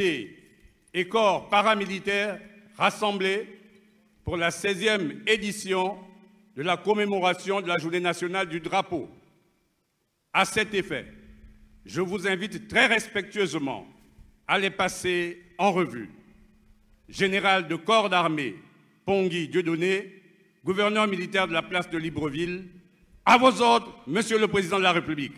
et corps paramilitaires rassemblés pour la 16e édition de la commémoration de la Journée nationale du drapeau. À cet effet, je vous invite très respectueusement à les passer en revue. Général de corps d'armée, Pongui Dieudonné, gouverneur militaire de la place de Libreville, à vos ordres, Monsieur le Président de la République.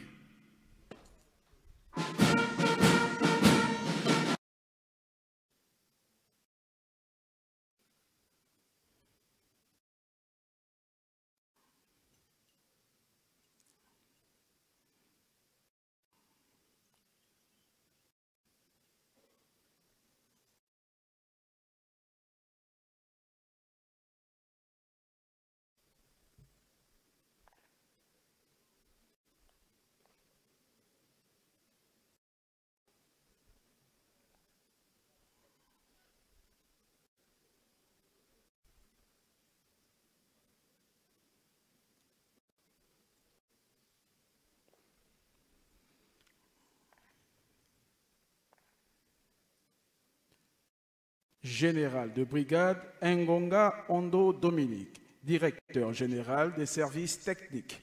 Général de brigade Ngonga Ondo Dominique, directeur général des services techniques.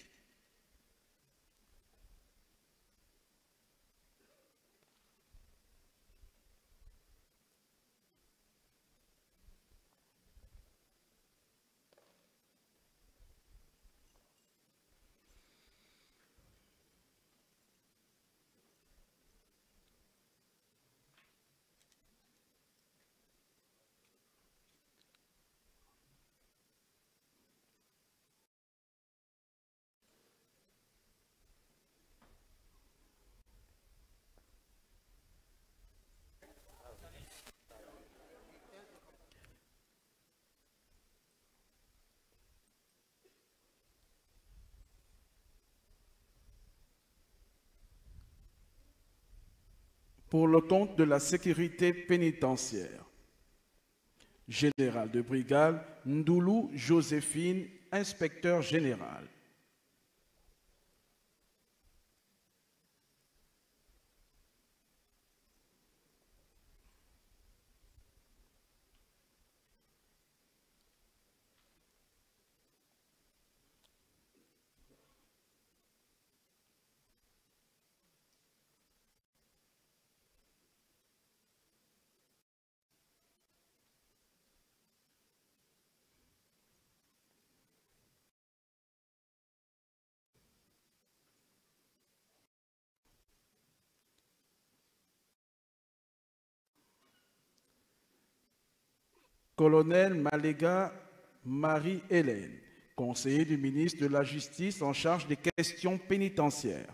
Pour le compte de la sécurité pénitentiaire, général de brigade Ndoulou Joséphine, inspecteur général. Colonel Maléga Marie-Hélène, conseiller du ministre de la Justice en charge des questions pénitentiaires.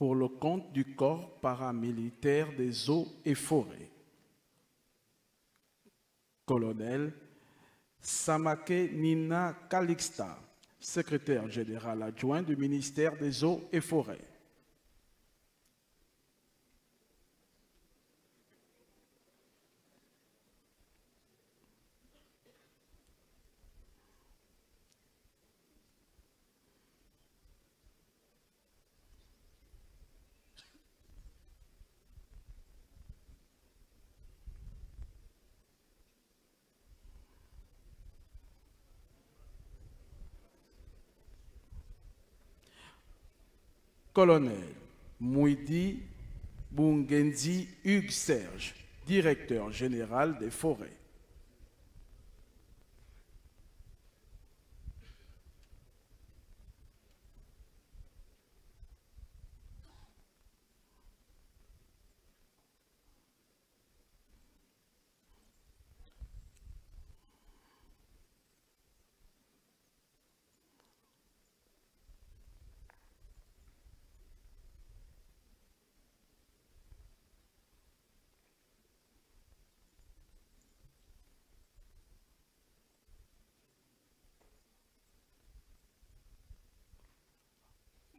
Pour le compte du corps paramilitaire des eaux et forêts. Colonel Samake Nina Calixta, secrétaire général adjoint du ministère des eaux et forêts. Colonel Mouidi Bungenzi Hugues Serge, directeur général des forêts.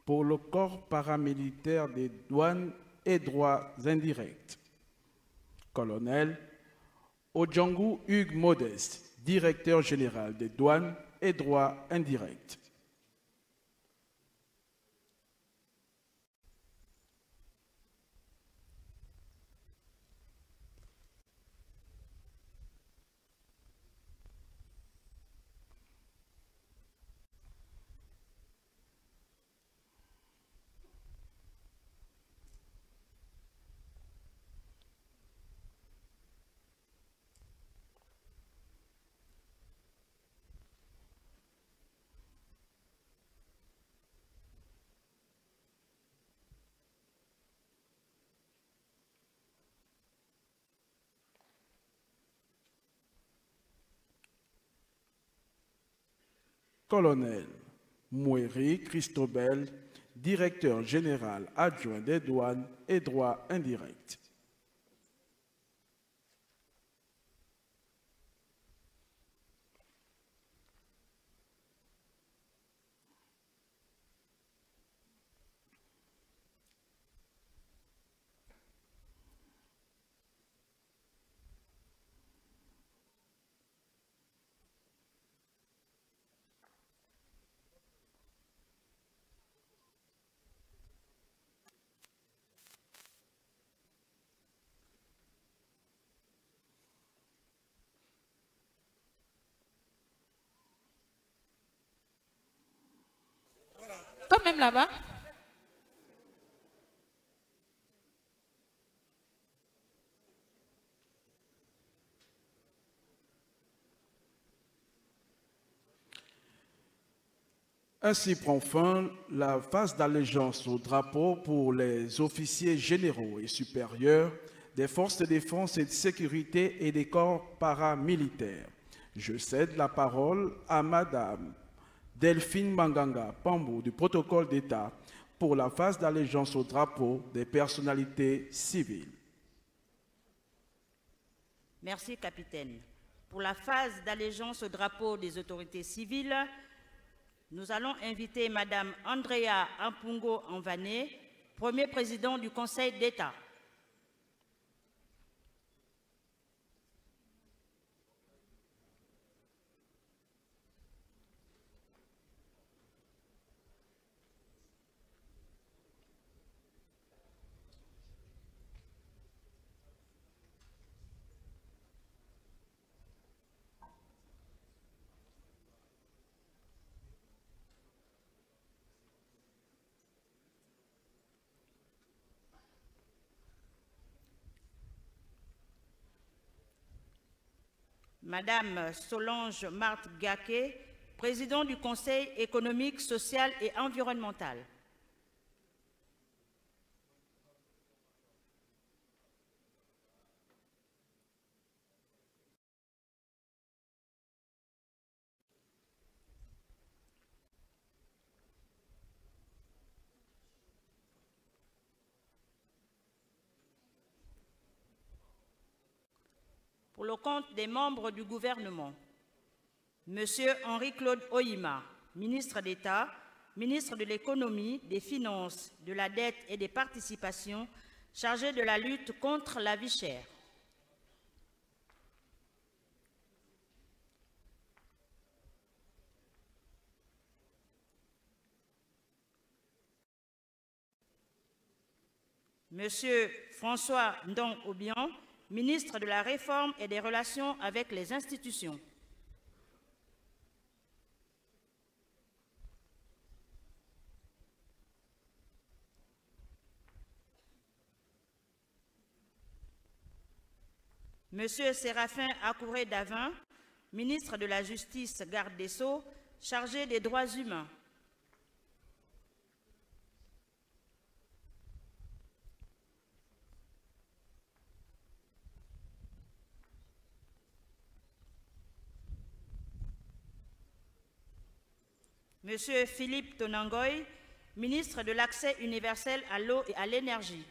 pour le corps paramilitaire des douanes et droits indirects. Colonel Odjangu Hugues Modeste, directeur général des douanes et droits indirects. Colonel Moueri Christobel, directeur général adjoint des douanes et droits indirects. Toi même là-bas. Ainsi prend fin la phase d'allégeance au drapeau pour les officiers généraux et supérieurs des forces de défense et de sécurité et des corps paramilitaires. Je cède la parole à Madame Delphine Manganga Pambou du protocole d'État pour la phase d'allégeance au drapeau des personnalités civiles. Merci, capitaine. Pour la phase d'allégeance au drapeau des autorités civiles, nous allons inviter Madame Andrea Ampungo Anvané, premier président du Conseil d'État. Madame Solange Marthe Gaké, président du Conseil économique, social et environnemental. Pour le compte des membres du gouvernement, Monsieur Henri-Claude Oyima, ministre d'État, ministre de l'Économie, des Finances, de la Dette et des Participations, chargé de la lutte contre la vie chère. Monsieur François Ndong-Obian, ministre de la Réforme et des Relations avec les institutions. Monsieur Séraphin Akouré-Davin, ministre de la Justice, garde des Sceaux, chargé des droits humains. Monsieur Philippe Tonangoy, ministre de l'Accès universel à l'eau et à l'énergie.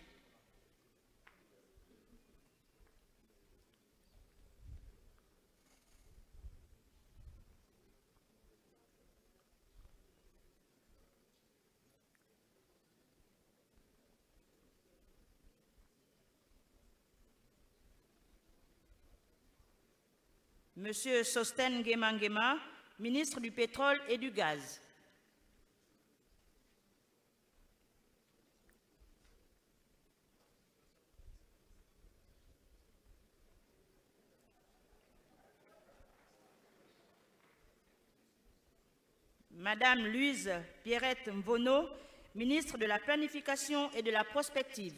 Monsieur Sosten Ngema, ministre du Pétrole et du Gaz. Madame Louise Pierrette Mvono, ministre de la Planification et de la Prospective.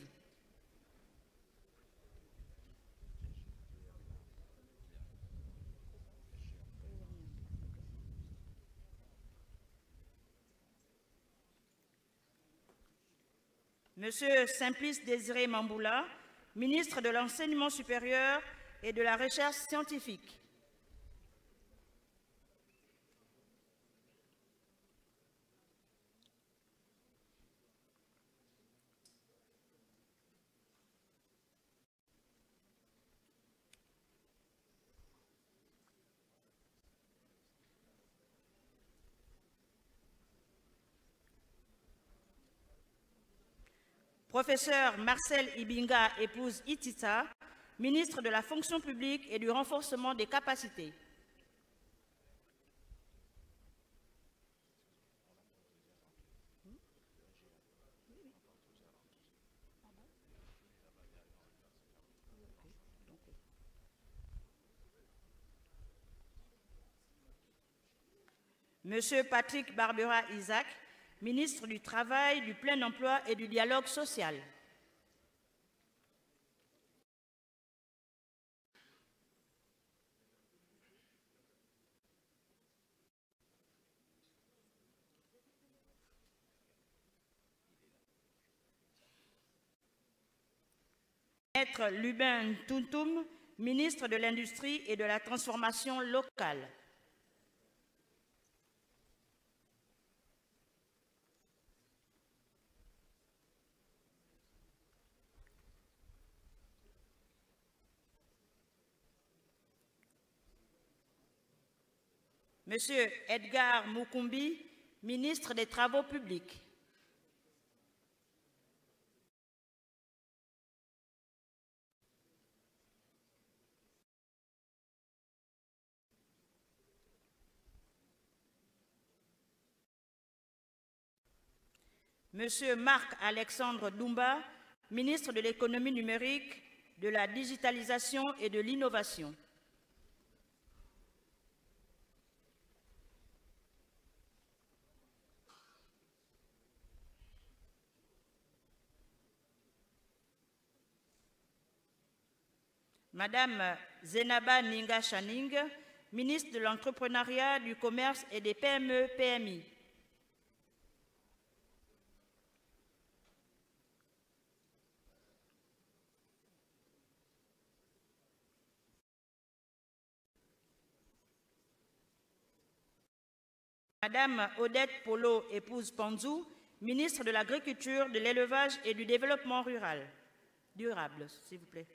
Monsieur Simplice Désiré Mamboula, ministre de l'Enseignement supérieur et de la Recherche scientifique. Professeur Marcel Ibinga, épouse Itita, ministre de la Fonction publique et du renforcement des capacités. Monsieur Patrick Barbera Isaac, ministre du Travail, du Plein Emploi et du Dialogue social. Maître Lubin Tuntum, ministre de l'Industrie et de la Transformation locale. Monsieur Edgar Mukumbi, ministre des Travaux publics. Monsieur Marc-Alexandre Dumba, ministre de l'Économie numérique, de la digitalisation et de l'innovation. Madame Zenaba Ninga Chaning, ministre de l'Entrepreneuriat, du Commerce et des PME-PMI. Madame Odette Polo, épouse Panzou, ministre de l'Agriculture, de l'Élevage et du Développement rural. Durable, s'il vous plaît.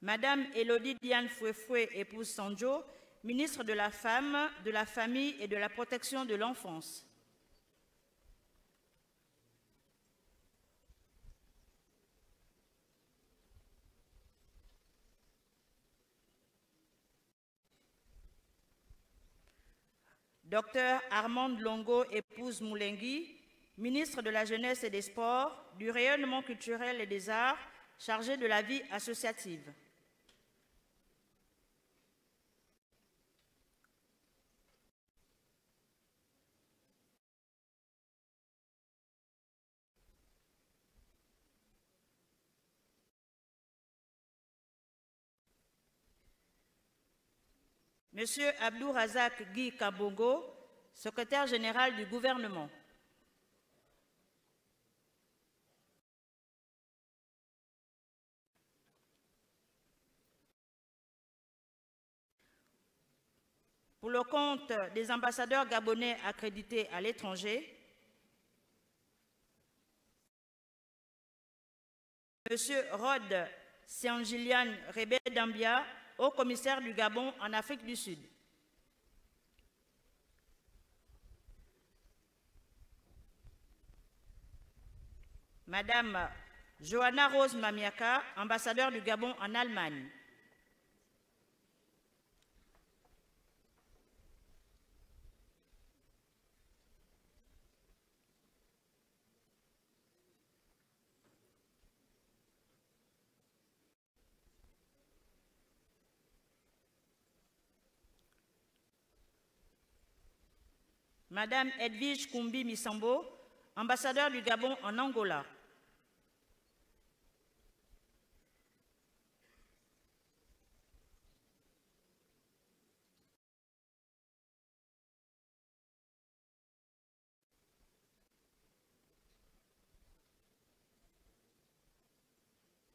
Madame Élodie Diane Fouefoué, épouse Sanjo, ministre de la Femme, de la Famille et de la Protection de l'Enfance. Docteur Armande Longo, épouse Moulengui, ministre de la Jeunesse et des Sports, du rayonnement culturel et des arts, chargée de la vie associative. Monsieur Abdou Razak Guy Kabongo, secrétaire général du gouvernement. Pour le compte des ambassadeurs gabonais accrédités à l'étranger, Monsieur Rod Siangilian Rebé Dambia, haut commissaire du Gabon en Afrique du Sud. Madame Johanna Rose Mamiaka, ambassadeur du Gabon en Allemagne. Madame Edwige Koumbi Missambo, ambassadeur du Gabon en Angola.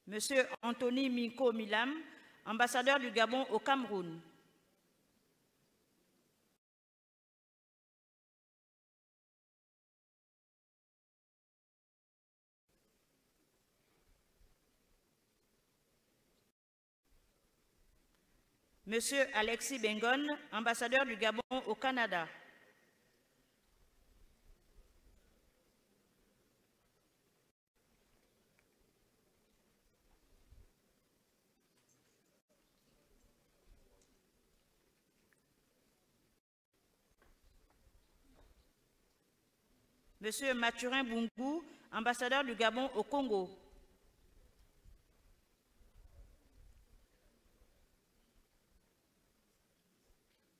Monsieur Anthony Minko Milam, ambassadeur du Gabon au Cameroun. Monsieur Alexis Bengon, ambassadeur du Gabon au Canada. Monsieur Mathurin Bungu, ambassadeur du Gabon au Congo.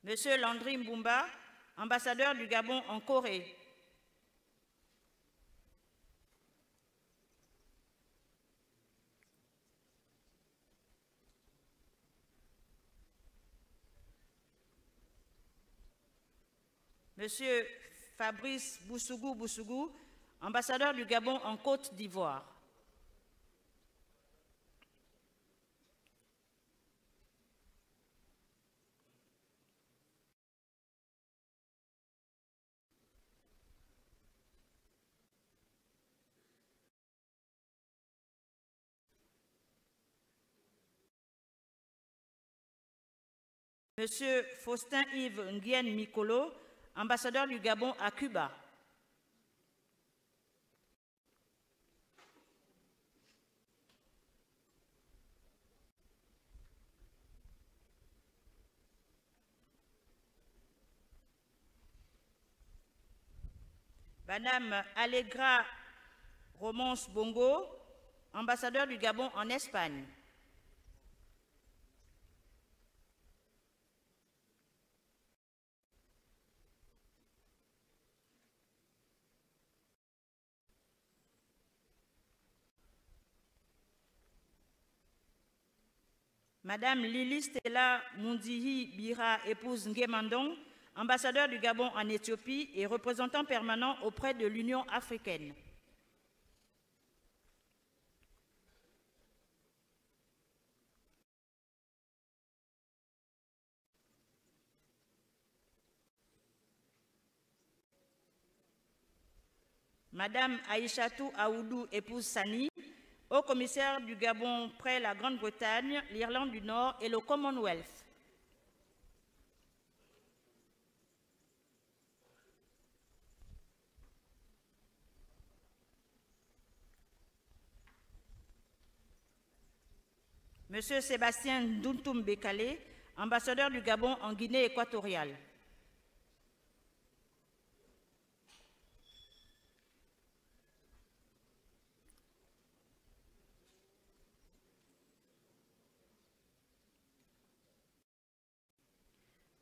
Monsieur Landry Mbumba, ambassadeur du Gabon en Corée. Monsieur Fabrice Boussougou, ambassadeur du Gabon en Côte d'Ivoire. Monsieur Faustin-Yves Nguyen Mikolo, ambassadeur du Gabon à Cuba. Madame Allegra Romance Bongo, ambassadeur du Gabon en Espagne. Madame Lili Stella Mundihi Bira, épouse Nguemandong, ambassadeur du Gabon en Éthiopie et représentant permanent auprès de l'Union africaine. Madame Aïchatou Aoudou, épouse Sani, haut commissaire du Gabon près la Grande-Bretagne, l'Irlande du Nord et le Commonwealth. Monsieur Sébastien Nduntum Bekale, ambassadeur du Gabon en Guinée équatoriale.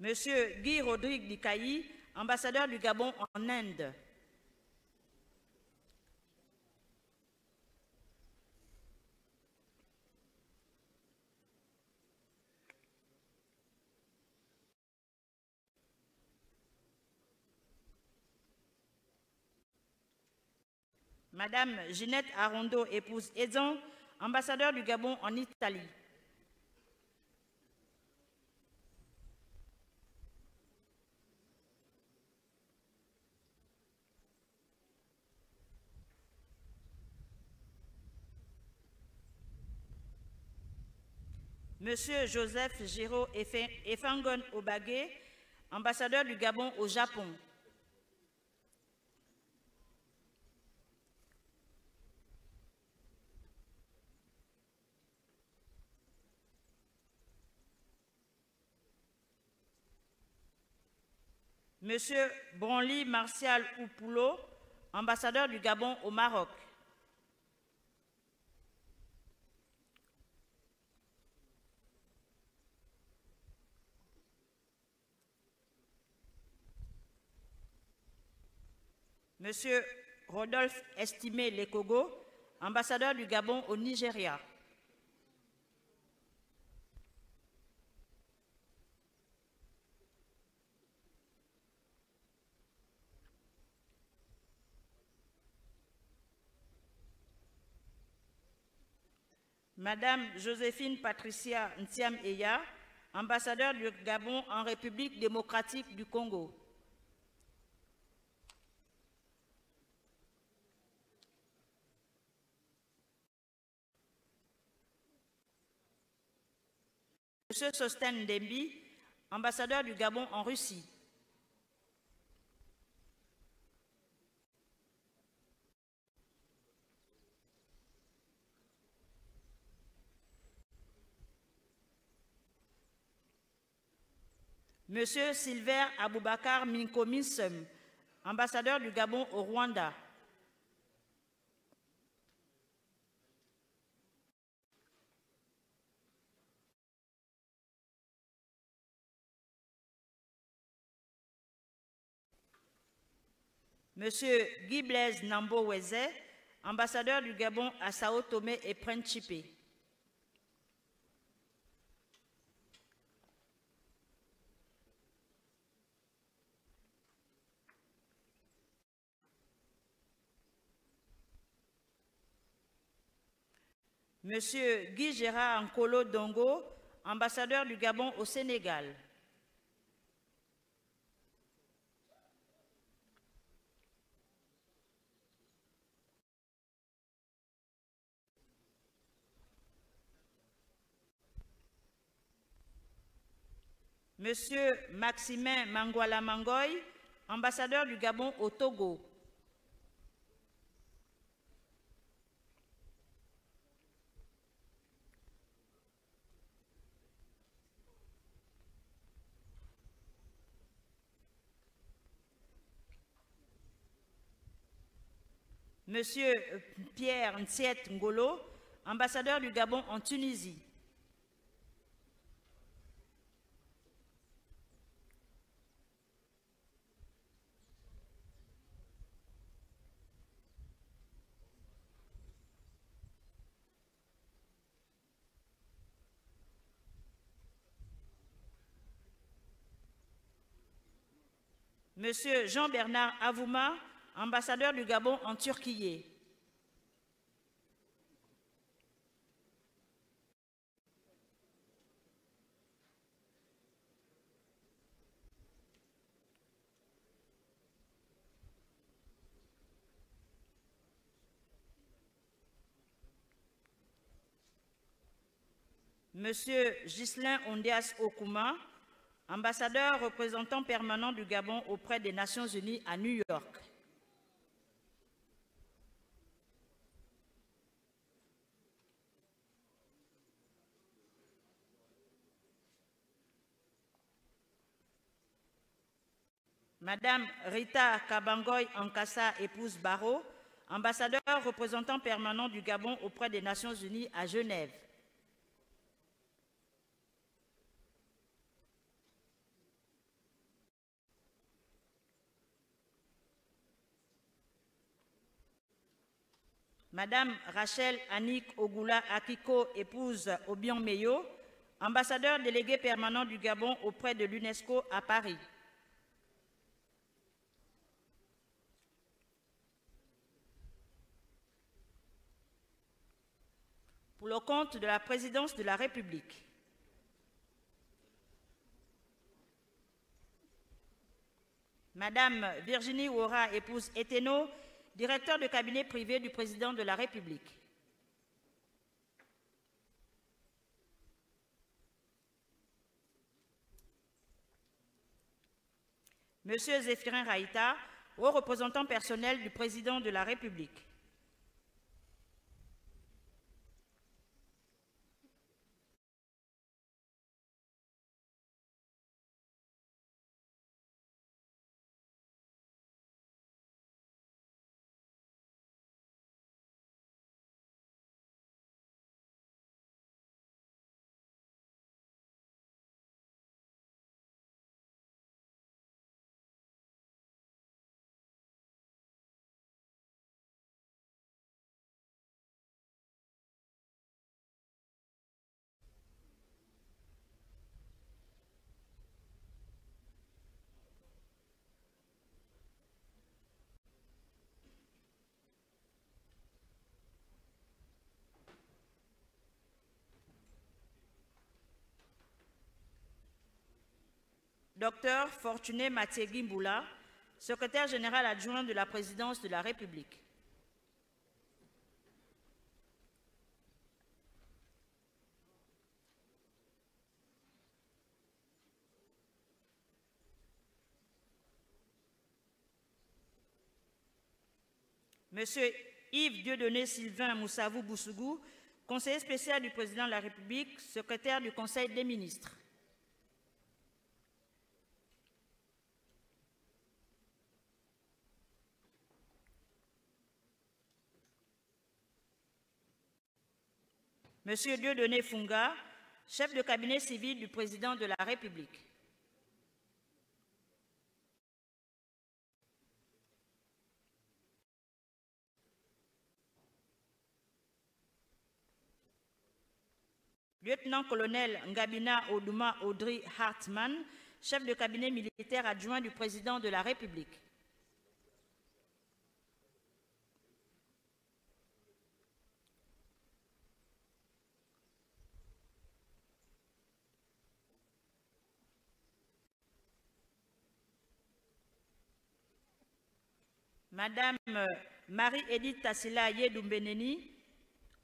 Monsieur Guy Rodrigue Dikayi, ambassadeur du Gabon en Inde. Madame Ginette Arondo, épouse Edson, ambassadeur du Gabon en Italie. Monsieur Joseph Giraud Efangon Obagé, ambassadeur du Gabon au Japon. Monsieur Branly Martial Oupoulo, ambassadeur du Gabon au Maroc. Monsieur Rodolphe Estimé Lekogo, ambassadeur du Gabon au Nigeria. Madame Joséphine Patricia Ntiam Eya, ambassadeur du Gabon en République démocratique du Congo. Monsieur Sosten Dembi, ambassadeur du Gabon en Russie. Monsieur Silver Aboubakar Minkomisem, ambassadeur du Gabon au Rwanda. Monsieur Guy Blaise Nambo Weze, ambassadeur du Gabon à Sao Tomé et Principe. Monsieur Guy Gérard Nkolo Dongo, ambassadeur du Gabon au Sénégal. Monsieur Maximin Mangwala Mangoy, ambassadeur du Gabon au Togo. Monsieur Pierre Ntsiet Ngolo, ambassadeur du Gabon en Tunisie. Monsieur Jean-Bernard Avouma, ambassadeur du Gabon en Turquie. Monsieur Ghislain Ondias Okuma, ambassadeur représentant permanent du Gabon auprès des Nations Unies à New York. Madame Rita Kabangoy Ankassa, épouse Barreau, ambassadeur représentant permanent du Gabon auprès des Nations Unies à Genève. Madame Rachel Annick Ogula Akiko, épouse Obion Meyo, ambassadeur délégué permanent du Gabon auprès de l'UNESCO à Paris. Pour le compte de la présidence de la République. Madame Virginie Wora, épouse Eteno, directeur de cabinet privé du président de la République. Monsieur Zéphirin Raïta, haut représentant personnel du président de la République. Dr Fortuné Matiégui Mboula, secrétaire général adjoint de la présidence de la République. Monsieur Yves Dieudonné Sylvain Moussavou Boussougou, conseiller spécial du président de la République, secrétaire du Conseil des ministres. Monsieur Dieudonné Funga, chef de cabinet civil du président de la République. Lieutenant-colonel Ngabina Odouma Audrey Hartmann, chef de cabinet militaire adjoint du président de la République. Madame Marie-Édith Tassila Yedoumbeneni,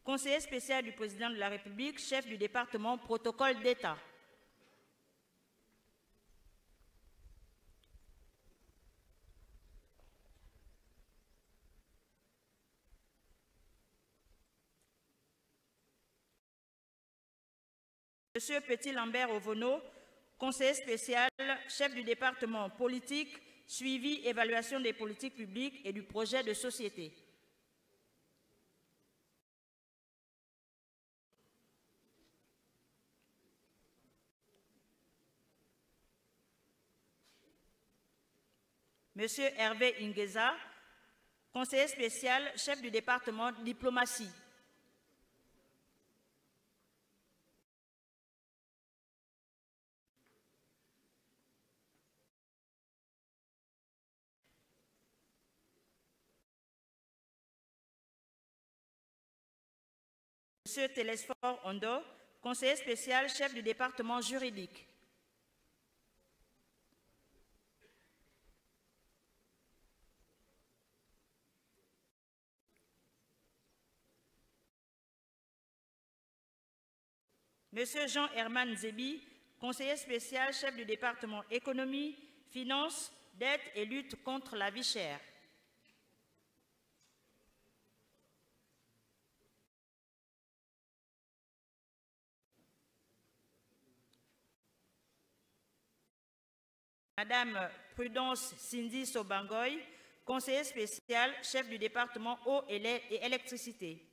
conseiller spécial du président de la République, chef du département protocole d'État. Monsieur Petit-Lambert Ovono, conseiller spécial, chef du département politique, suivi, évaluation des politiques publiques et du projet de société. Monsieur Hervé Ingeza, conseiller spécial, chef du département diplomatie. Monsieur Télésphore Ondo, conseiller spécial, chef du département juridique. Monsieur Jean-Herman Zébi, conseiller spécial, chef du département économie, finances, dette et lutte contre la vie chère. Madame Prudence Cindy Sobangoy, conseiller spécial, chef du département eau et électricité.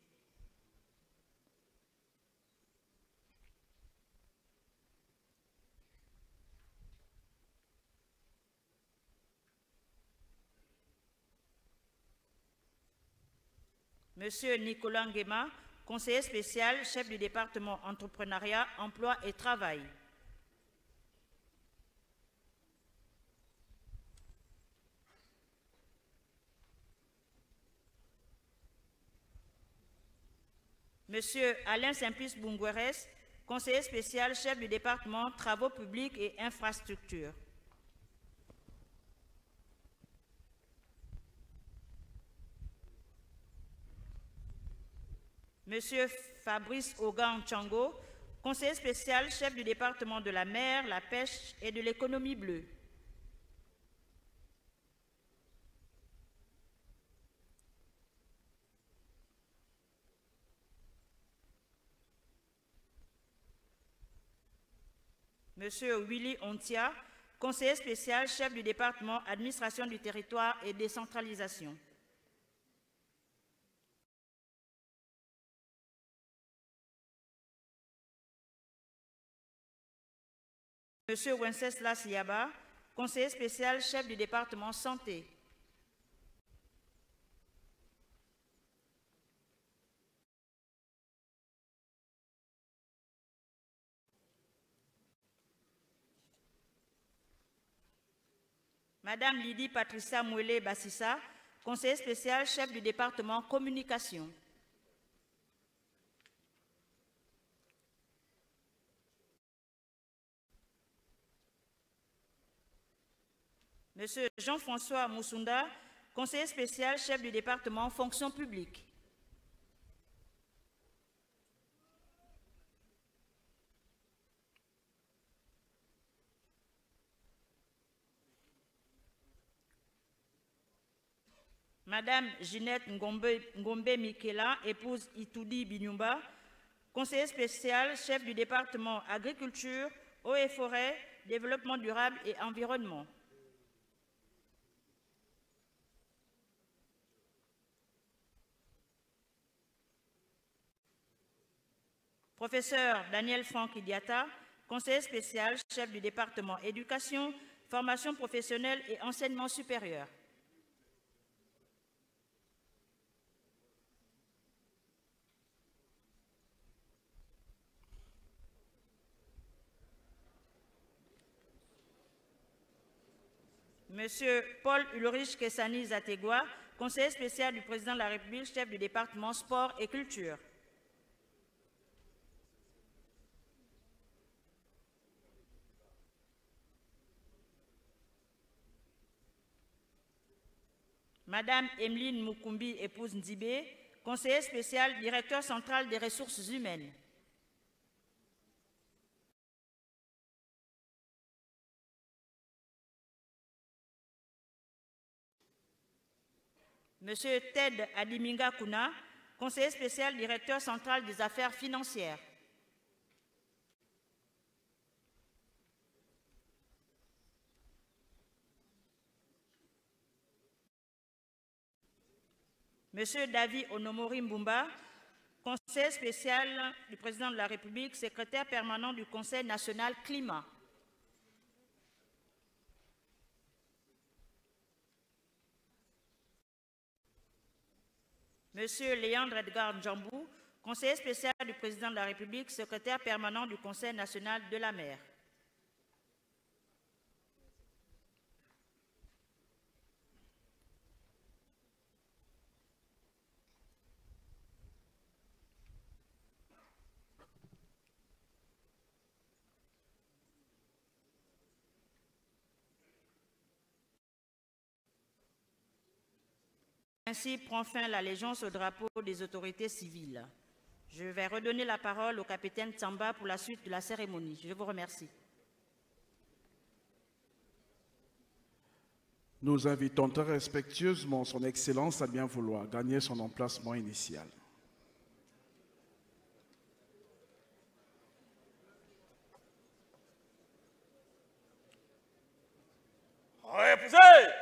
Monsieur Nicolas Nguema, conseiller spécial, chef du département entrepreneuriat, emploi et travail. Monsieur Alain Simplice Bungueres, conseiller spécial, chef du département travaux publics et infrastructures. Monsieur Fabrice Ogan Tchango, conseiller spécial, chef du département de la mer, la pêche et de l'économie bleue. Monsieur Willy Ontia, conseiller spécial, chef du département administration du territoire et décentralisation. Monsieur Wenceslas Yaba, conseiller spécial, chef du département santé. Madame Lydie Patricia Mouelé Bassissa, conseiller spécial, chef du département communication. Monsieur Jean-François Moussunda, conseiller spécial, chef du département fonction publique. Madame Ginette Ngombe Mikela, épouse Itoudi Binyumba, conseiller spécial, chef du département agriculture, eau et forêt, développement durable et environnement. Professeur Daniel Franck Idiata, conseiller spécial, chef du département éducation, formation professionnelle et enseignement supérieur. Monsieur Paul Ulrich Kessani Zategua, conseiller spécial du président de la République, chef du département sport et culture. Madame Emeline Mukumbi, épouse Nzibé, conseiller spécial, directeur central des ressources humaines. Monsieur Ted Adiminga Kuna, conseiller spécial, directeur central des affaires financières. Monsieur David Onomori Mbumba, conseiller spécial du président de la République, secrétaire permanent du Conseil national climat. Monsieur Léandre Edgar Djambou, conseiller spécial du président de la République, secrétaire permanent du Conseil national de la mer. Ainsi prend fin l'allégeance au drapeau des autorités civiles. Je vais redonner la parole au capitaine Tsamba pour la suite de la cérémonie. Je vous remercie. Nous invitons très respectueusement son Excellence à bien vouloir gagner son emplacement initial. Repousser!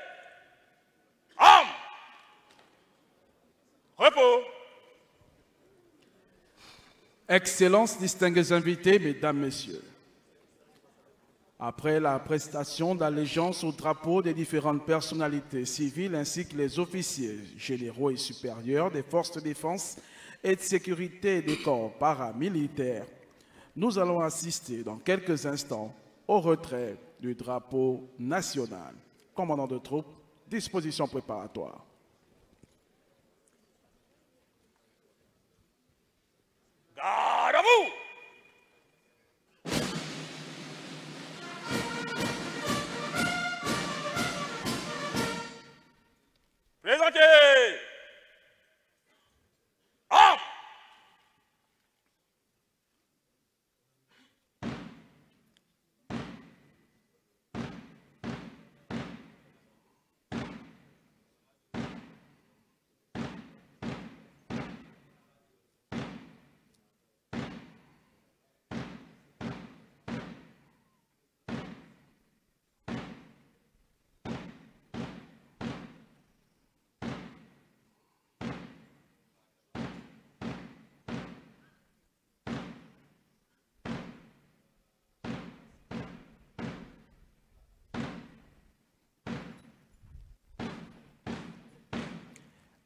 Armes! Repos! Excellences, distingués invités, Mesdames, Messieurs, après la prestation d'allégeance au drapeau des différentes personnalités civiles ainsi que les officiers généraux et supérieurs des forces de défense et de sécurité des corps paramilitaires, nous allons assister dans quelques instants au retrait du drapeau national. Commandant de troupes, disposition préparatoire. Garde à vous! Présentez! Armes!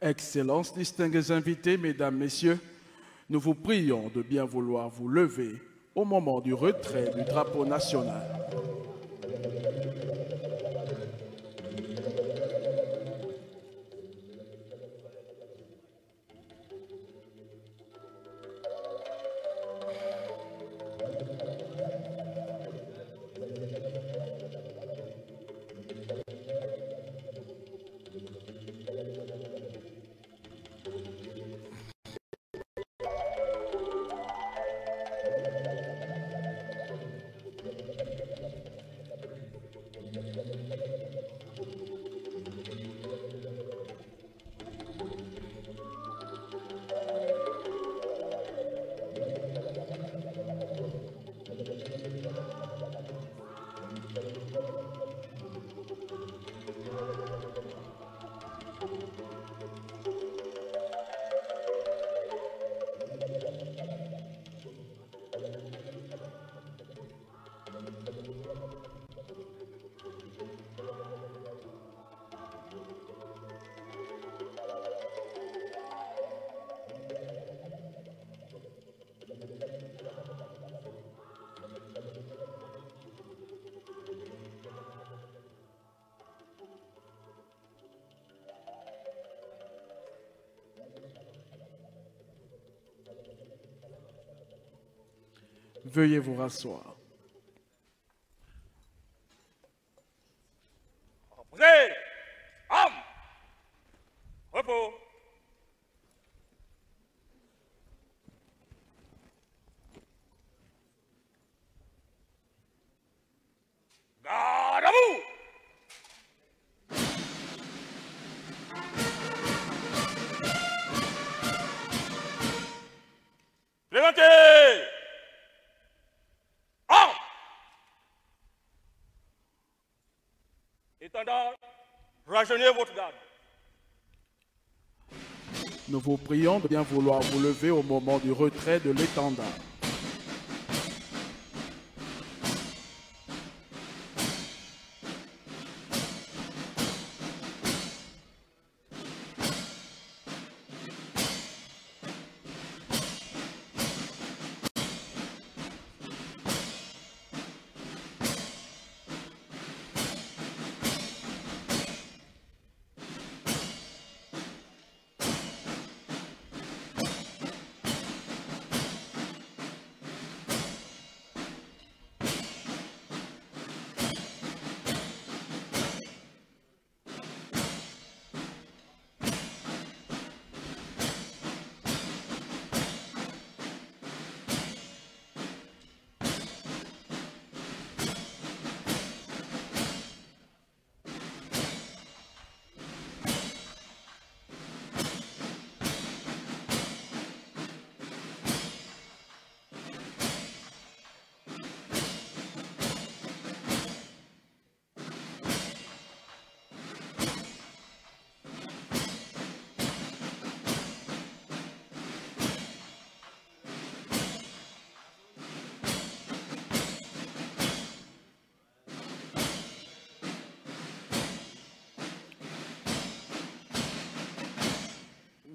Excellences, distingués invités, Mesdames, Messieurs, nous vous prions de bien vouloir vous lever au moment du retrait du drapeau national. Veuillez vous rasseoir. Reposez. Armes. Repos. Garde à vous. Présentez. Armes. Étendard, rajeunissez votre garde. Nous vous prions de bien vouloir vous lever au moment du retrait de l'étendard.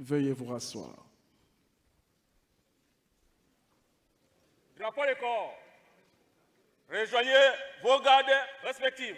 Veuillez vous rasseoir. Drapeau des corps. Rejoignez vos gardes respectives.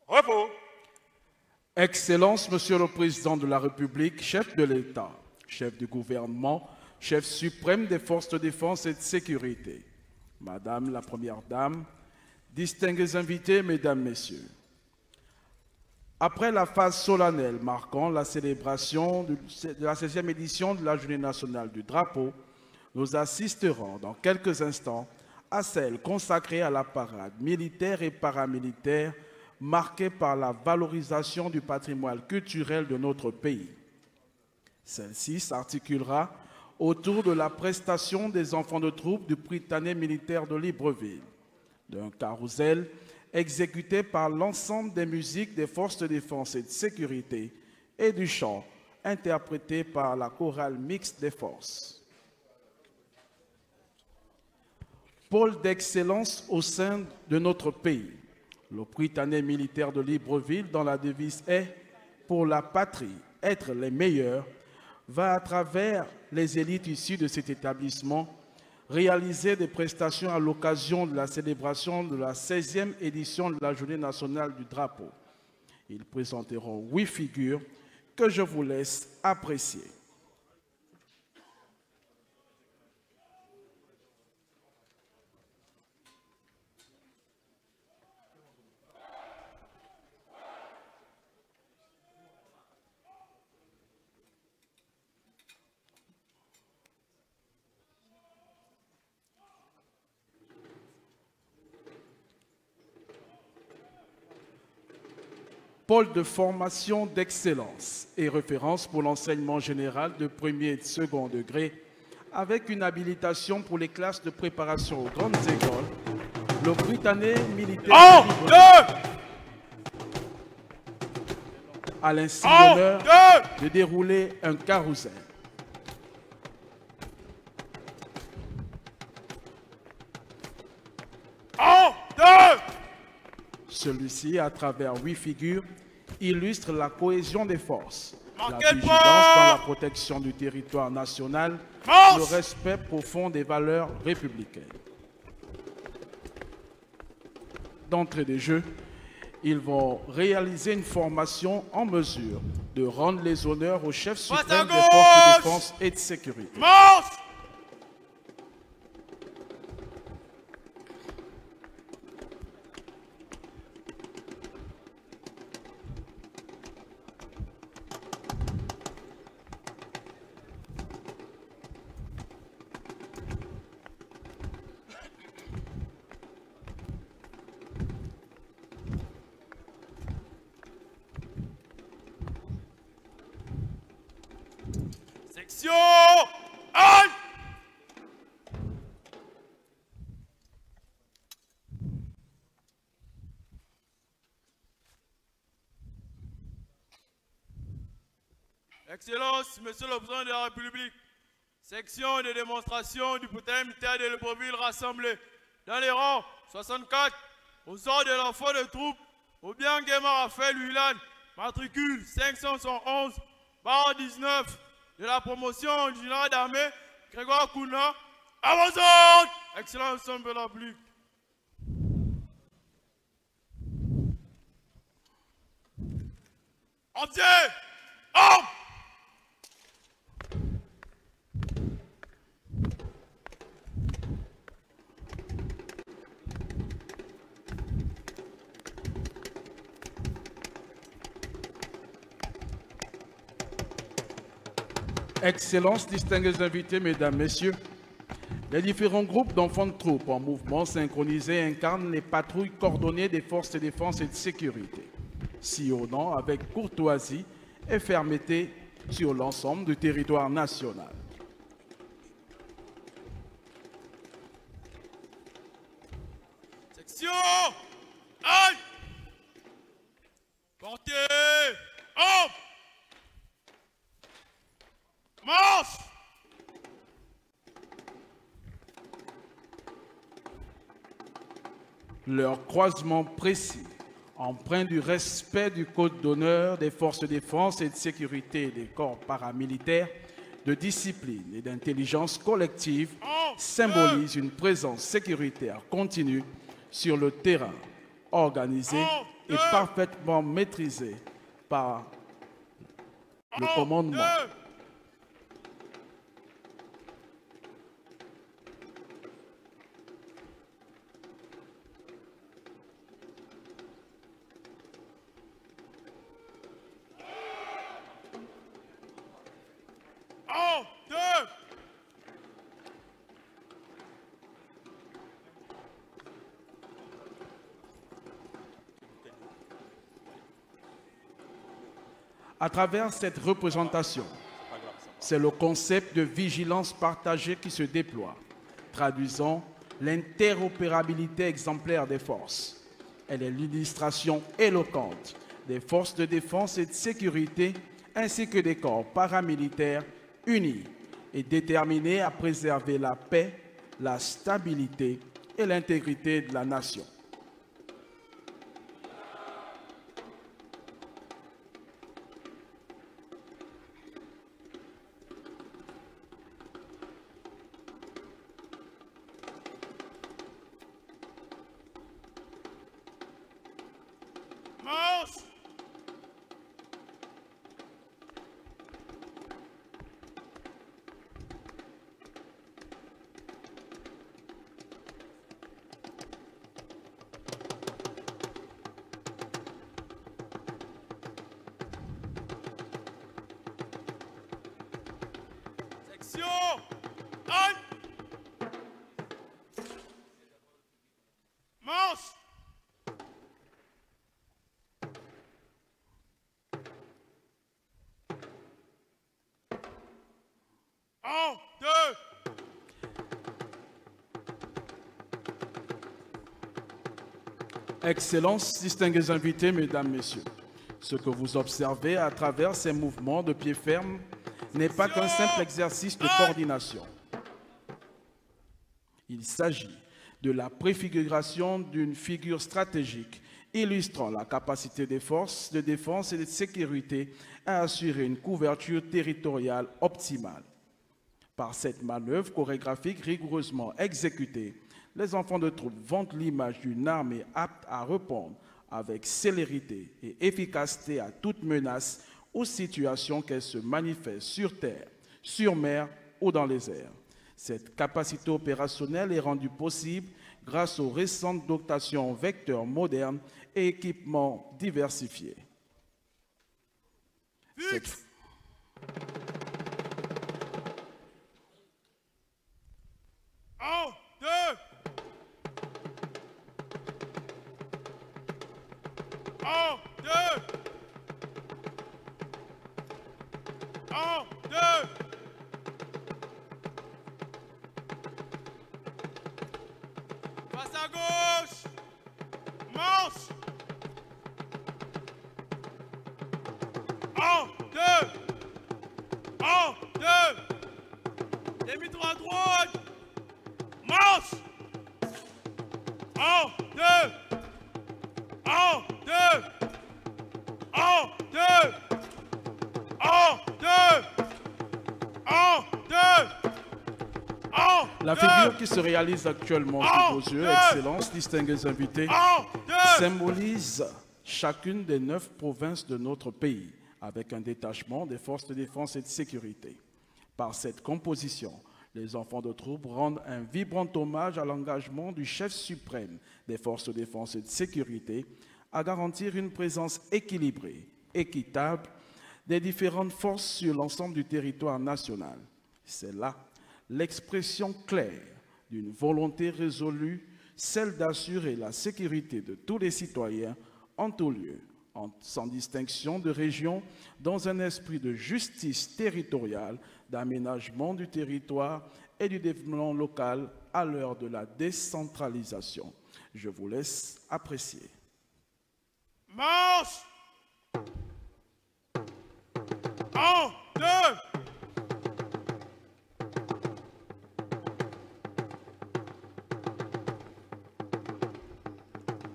Repos. Excellence, Monsieur le Président de la République, chef de l'État, chef du gouvernement, chef suprême des forces de défense et de sécurité, Madame la Première Dame, distingués invités, Mesdames, Messieurs. Après la phase solennelle marquant la célébration de la 16e édition de la Journée nationale du drapeau, nous assisterons dans quelques instants à celle consacrée à la parade militaire et paramilitaire marquée par la valorisation du patrimoine culturel de notre pays. Celle-ci s'articulera autour de la prestation des enfants de troupe du Prytanée militaire de Libreville, d'un carrousel exécuté par l'ensemble des musiques des forces de défense et de sécurité et du chant interprété par la chorale mixte des forces. Pôle d'excellence au sein de notre pays. Le Prytanée militaire de Libreville, dont la devise est « Pour la patrie, être les meilleurs », va à travers les élites issues de cet établissement réaliser des prestations à l'occasion de la célébration de la 16e édition de la Journée nationale du drapeau. Ils présenteront 8 figures que je vous laisse apprécier. Pôle de formation d'excellence et référence pour l'enseignement général de premier et de second degré, avec une habilitation pour les classes de préparation aux grandes écoles, le Prytanée militaire a l'ainsi l'honneur de dérouler un carrousel. Celui-ci, à travers 8 figures, illustre la cohésion des forces, la vigilance dans la protection du territoire national, le respect profond des valeurs républicaines. D'entrée de jeu, ils vont réaliser une formation en mesure de rendre les honneurs au chef suprême des forces de défense et de sécurité. Section aïe. Excellence, Monsieur le Président de la République, section de démonstration du Prytanée militaire de Libreville rassemblée dans les rangs 64 aux ordres de l'enfant de troupe au bien Guémar Raphaël Huilan, matricule 511/19 de la promotion du général d'armée Grégoire Kouna, avançons! Excellence de la République. Entier! Homme! Excellences, distingués invités, Mesdames, Messieurs, les différents groupes d'enfants de troupes en mouvement synchronisé incarnent les patrouilles coordonnées des forces de défense et de sécurité, sillonnant avec courtoisie et fermeté sur l'ensemble du territoire national. Section aïe. Portez homme. Marche. Leur croisement précis, empreint du respect du code d'honneur des forces de défense et de sécurité et des corps paramilitaires, de discipline et d'intelligence collective, symbolise une présence sécuritaire continue sur le terrain, organisée et parfaitement maîtrisée par le commandement. À travers cette représentation, c'est le concept de vigilance partagée qui se déploie, traduisant l'interopérabilité exemplaire des forces. Elle est l'illustration éloquente des forces de défense et de sécurité ainsi que des corps paramilitaires unis et déterminés à préserver la paix, la stabilité et l'intégrité de la nation. Excellences, distingués invités, mesdames, messieurs, ce que vous observez à travers ces mouvements de pied ferme n'est pas qu'un simple exercice de coordination. Il s'agit de la préfiguration d'une figure stratégique illustrant la capacité des forces de défense et de sécurité à assurer une couverture territoriale optimale. Par cette manœuvre chorégraphique rigoureusement exécutée, les enfants de troupe vantent l'image d'une armée apte à répondre avec célérité et efficacité à toute menace ou situation qu'elle se manifeste sur terre, sur mer ou dans les airs. Cette capacité opérationnelle est rendue possible grâce aux récentes dotations en vecteurs modernes et équipements diversifiés. Face à gauche. Marche. 1, 2. 1, 2. Demi-droit à droite. Marche. 1, 2. 1, 2. 1, 2. 1, 2. 1, 2. La figure qui se réalise actuellement sous vos yeux, Excellences, distingués invités, symbolise chacune des 9 provinces de notre pays, avec un détachement des forces de défense et de sécurité. Par cette composition, les enfants de troupe rendent un vibrant hommage à l'engagement du chef suprême des forces de défense et de sécurité à garantir une présence équilibrée, équitable des différentes forces sur l'ensemble du territoire national. C'est là l'expression claire d'une volonté résolue, celle d'assurer la sécurité de tous les citoyens en tout lieu, sans distinction de région, dans un esprit de justice territoriale, d'aménagement du territoire et du développement local à l'heure de la décentralisation. Je vous laisse apprécier. Marche! 1, 2.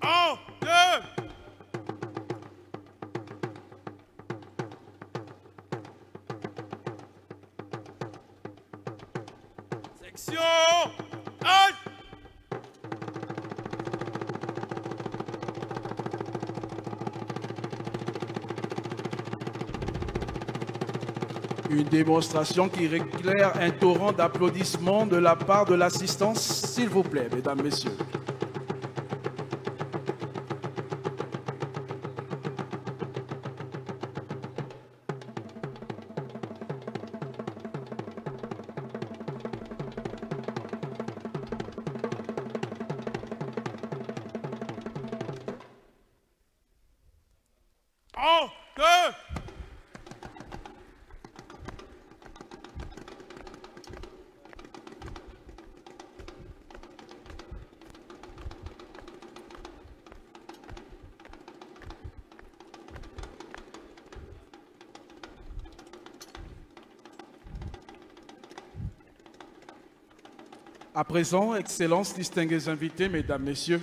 1, 2. Section 1. Une démonstration qui réclame un torrent d'applaudissements de la part de l'assistance, s'il vous plaît, mesdames, messieurs. Un, deux. À présent, Excellences, distingués invités, mesdames, messieurs,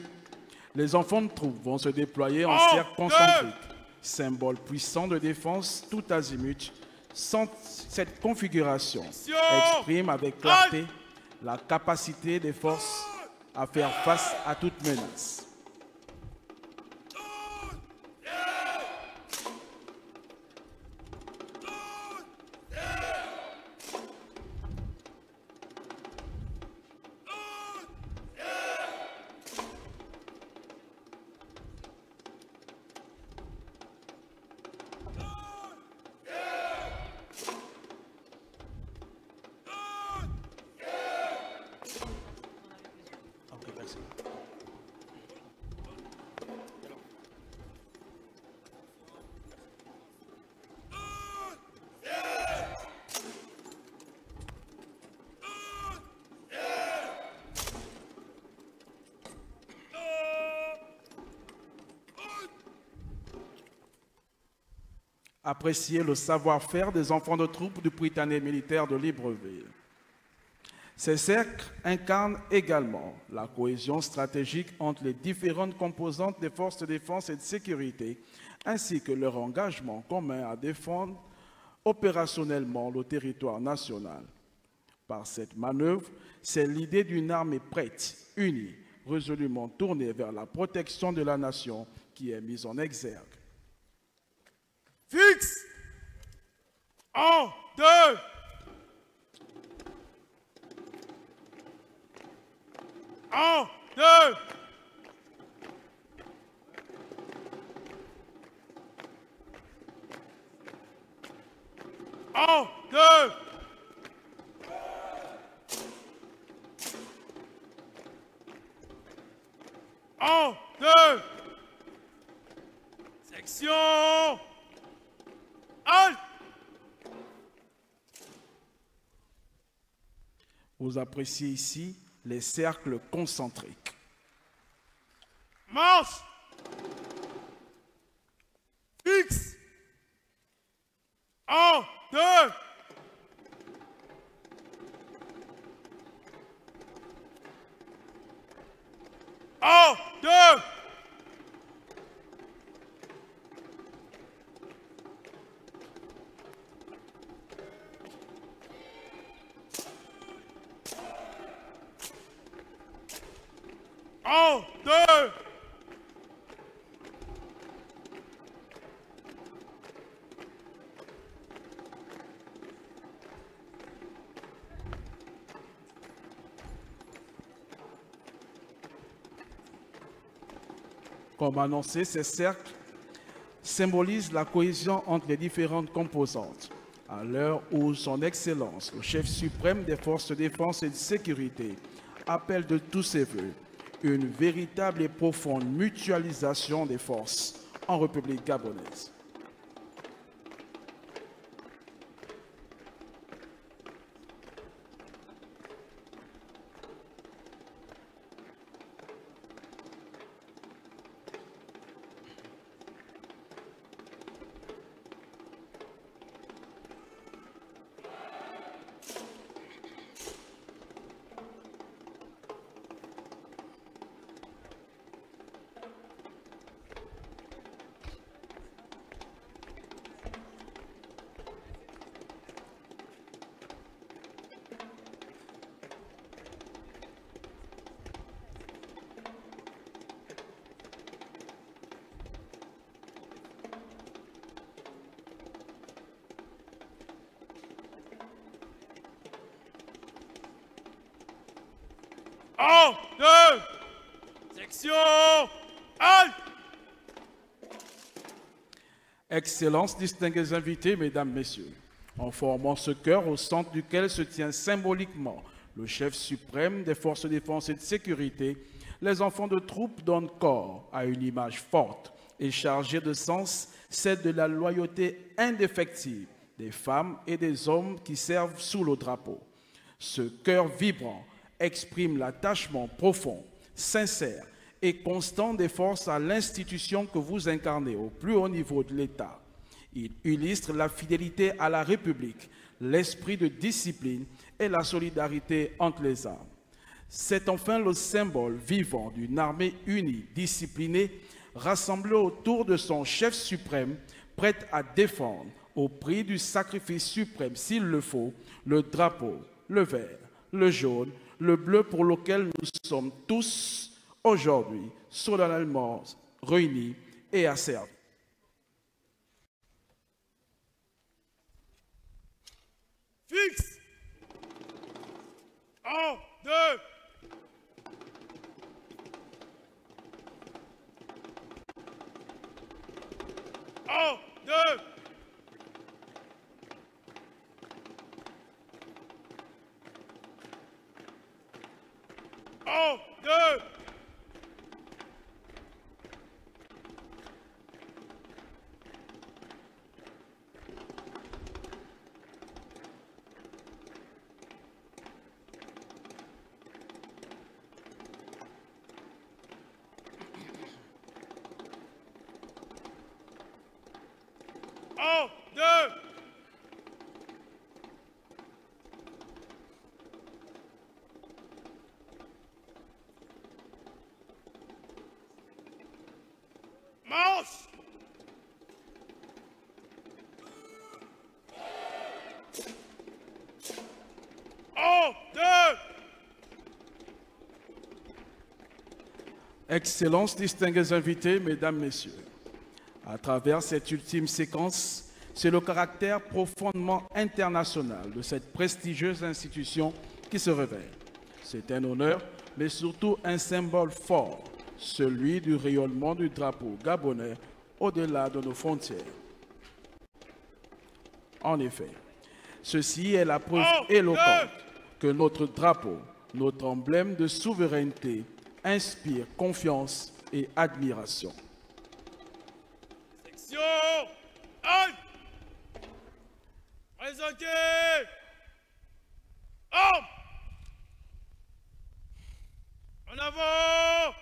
les enfants de troupe vont se déployer en cercle concentrique, symbole puissant de défense tout azimut. Cette configuration exprime avec clarté la capacité des forces à faire face à toute menace. Apprécier le savoir-faire des enfants de troupe du Prytanée militaire de Libreville. Ces cercles incarnent également la cohésion stratégique entre les différentes composantes des forces de défense et de sécurité, ainsi que leur engagement commun à défendre opérationnellement le territoire national. Par cette manœuvre, c'est l'idée d'une armée prête, unie, résolument tournée vers la protection de la nation qui est mise en exergue. Fixe. 1, 2. 1, 2. 1, 2. 1, 2. Section. Halt. Vous appréciez ici les cercles concentriques. Marche. Fixe. 1, 2. 1, 2. 1, 2. Comme annoncé, ces cercles symbolisent la cohésion entre les différentes composantes. À l'heure où son Excellence, le chef suprême des forces de défense et de sécurité, appelle de tous ses voeux une véritable et profonde mutualisation des forces en République gabonaise. 1, 2. Section. Aïe. Excellences, distingués invités, Mesdames, Messieurs, en formant ce chœur au centre duquel se tient symboliquement le chef suprême des forces de défense et de sécurité, les enfants de troupe donnent corps à une image forte et chargée de sens, celle de la loyauté indéfectible des femmes et des hommes qui servent sous le drapeau. Ce chœur vibrant exprime l'attachement profond, sincère et constant des forces à l'institution que vous incarnez au plus haut niveau de l'État. Il illustre la fidélité à la République, l'esprit de discipline et la solidarité entre les armes. C'est enfin le symbole vivant d'une armée unie, disciplinée, rassemblée autour de son chef suprême, prête à défendre, au prix du sacrifice suprême, s'il le faut, le drapeau, le vert, le jaune, le bleu pour lequel nous sommes tous aujourd'hui solennellement réunis et asservis. Fixe. 1, 2. Un, deux. Un, deux. Un, deux. Marche. Un, deux. Excellences, distingués invités, Mesdames, Messieurs, à travers cette ultime séquence, c'est le caractère profondément international de cette prestigieuse institution qui se révèle. C'est un honneur, mais surtout un symbole fort, celui du rayonnement du drapeau gabonais au-delà de nos frontières. En effet, ceci est la preuve éloquente que notre drapeau, notre emblème de souveraineté, inspire confiance et admiration. Section. Aïe. Présentez. Armes. En avant.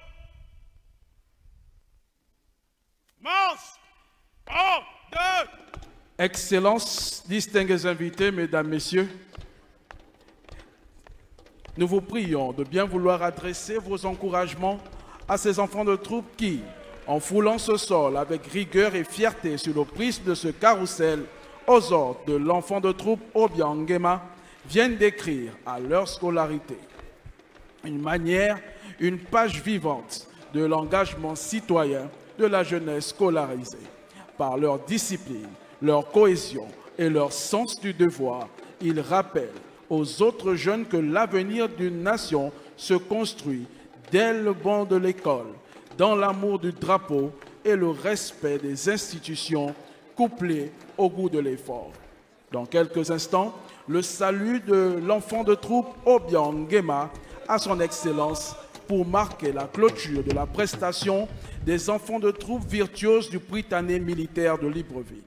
Marche. 1, 2. Excellences, distingués invités, Mesdames, Messieurs, nous vous prions de bien vouloir adresser vos encouragements à ces enfants de troupe qui, en foulant ce sol avec rigueur et fierté sur le prisme de ce carrousel, aux ordres de l'enfant de troupe Obiang Nguema, viennent d'écrire à leur scolarité une manière, une page vivante de l'engagement citoyen de la jeunesse scolarisée. Par leur discipline, leur cohésion et leur sens du devoir, ils rappellent aux autres jeunes que l'avenir d'une nation se construit dès le banc de l'école, dans l'amour du drapeau et le respect des institutions, couplé au goût de l'effort. Dans quelques instants, le salut de l'enfant de troupe Obiang Nguema à son Excellence pour marquer la clôture de la prestation des enfants de troupe virtuoses du Prytanée militaire de Libreville.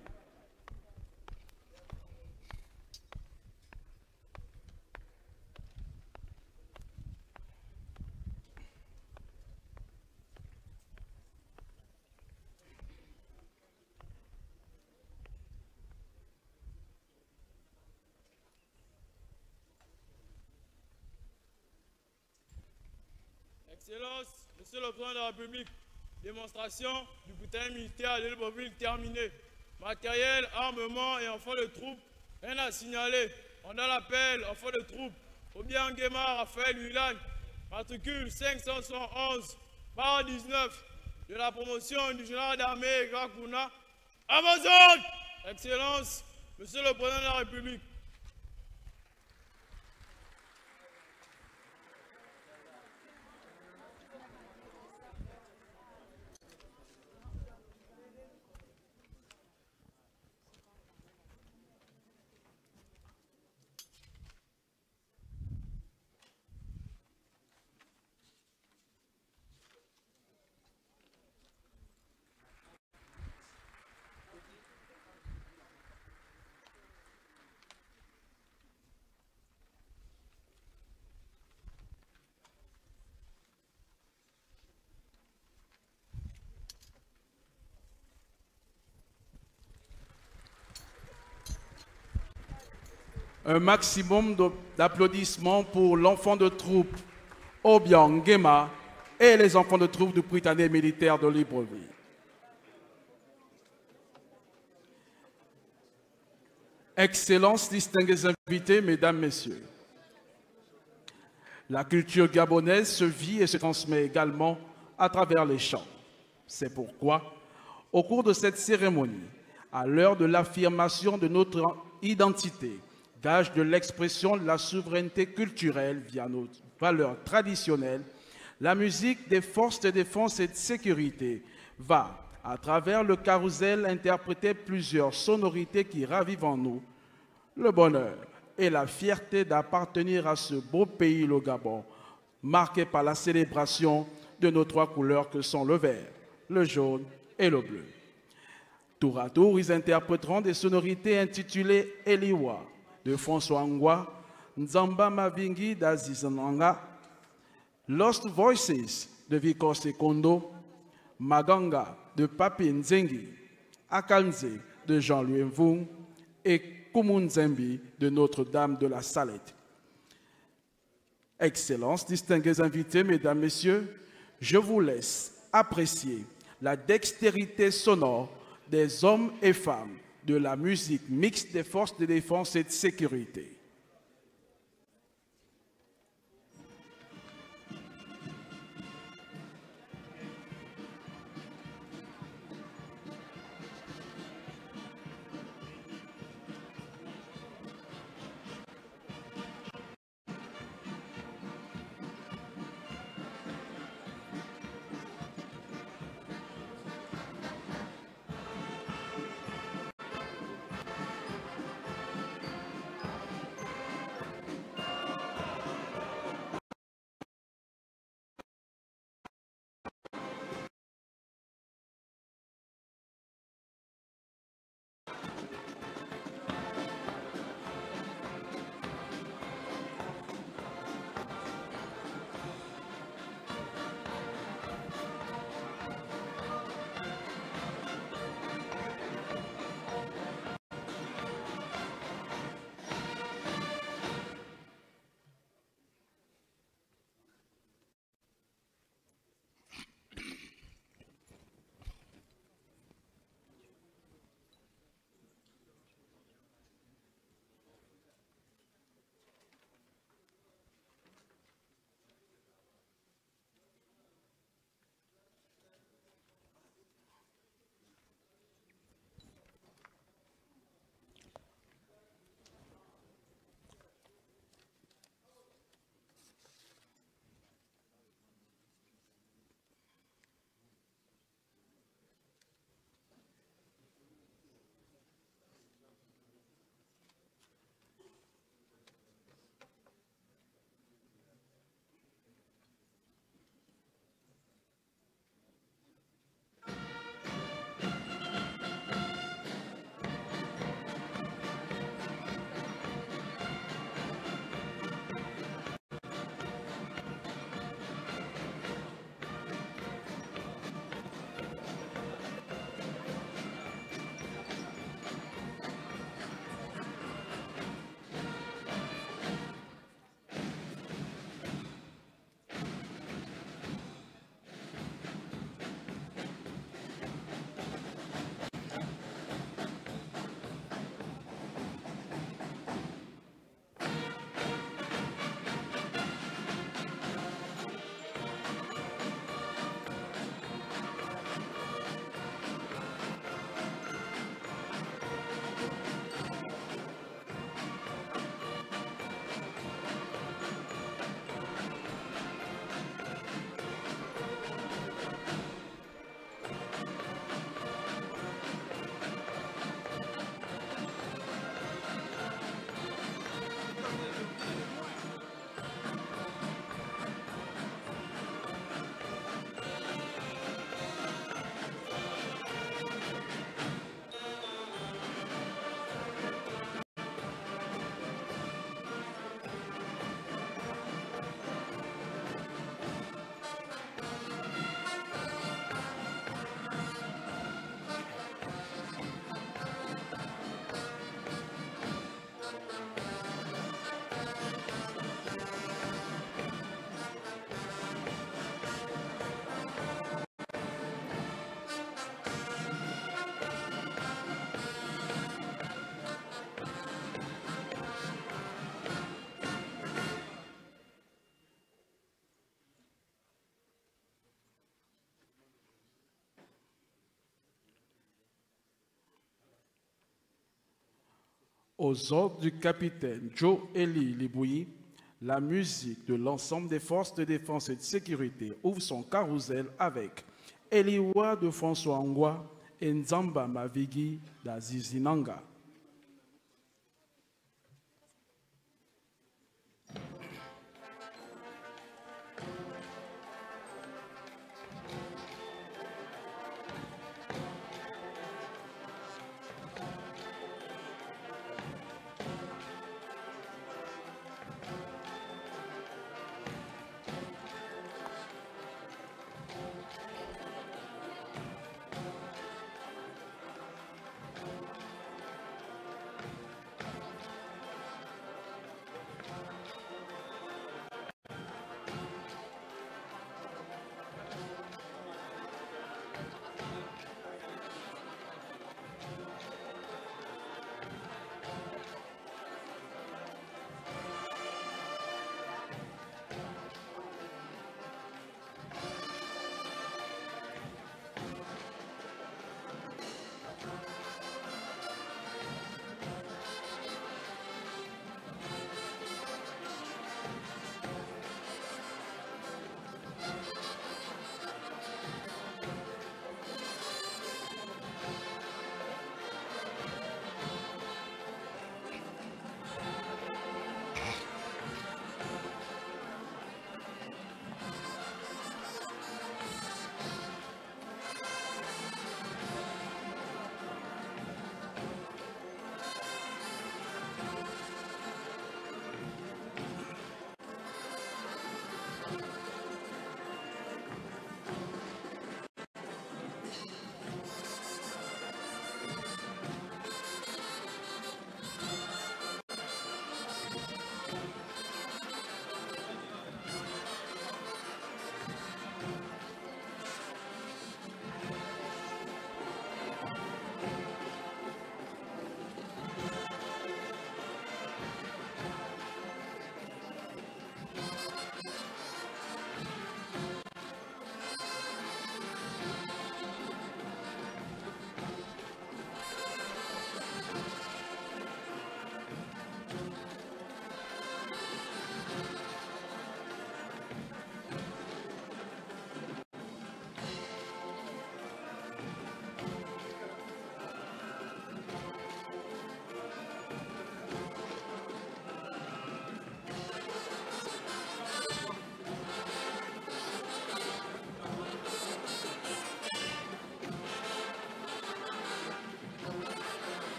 Excellence, Monsieur le Président de la République, démonstration du boutin militaire de Libreville terminée. Matériel, armement et enfants de troupe, rien à signaler. On a l'appel, enfants de troupe, Obiang Nguema, Raphaël Huilan, matricule 511, barre 19, de la promotion du général d'armée Grakuna. Amazon! Excellence, Monsieur le Président de la République. Un maximum d'applaudissements pour l'enfant de troupe Obiang Gema et les enfants de troupe du Prytanée militaire de Libreville. Excellences, distingués invités, mesdames, messieurs. La culture gabonaise se vit et se transmet également à travers les chants. C'est pourquoi, au cours de cette cérémonie, à l'heure de l'affirmation de notre identité, gage de l'expression de la souveraineté culturelle via nos valeurs traditionnelles, la musique des forces de défense et de sécurité va, à travers le carrousel, interpréter plusieurs sonorités qui ravivent en nous le bonheur et la fierté d'appartenir à ce beau pays, le Gabon, marqué par la célébration de nos trois couleurs que sont le vert, le jaune et le bleu. Tour à tour, ils interpréteront des sonorités intitulées Eliwa de François Ngwa, Nzamba Mavingi d'Aziz Nanga, Lost Voices de Vicor Sekondo, Maganga de Papi Nzengi, Akanze de Jean-Louis Mvoung et Kumunzembi de Notre-Dame de la Salette. Excellences, distingués invités, mesdames, messieurs, je vous laisse apprécier la dextérité sonore des hommes et femmes de la musique mixte des forces de défense et de sécurité. Aux ordres du capitaine Joe Eli Libouyi, la musique de l'ensemble des forces de défense et de sécurité ouvre son carrousel avec Eliwa de François Angwa et Nzamba Mavigi d'Azizinanga.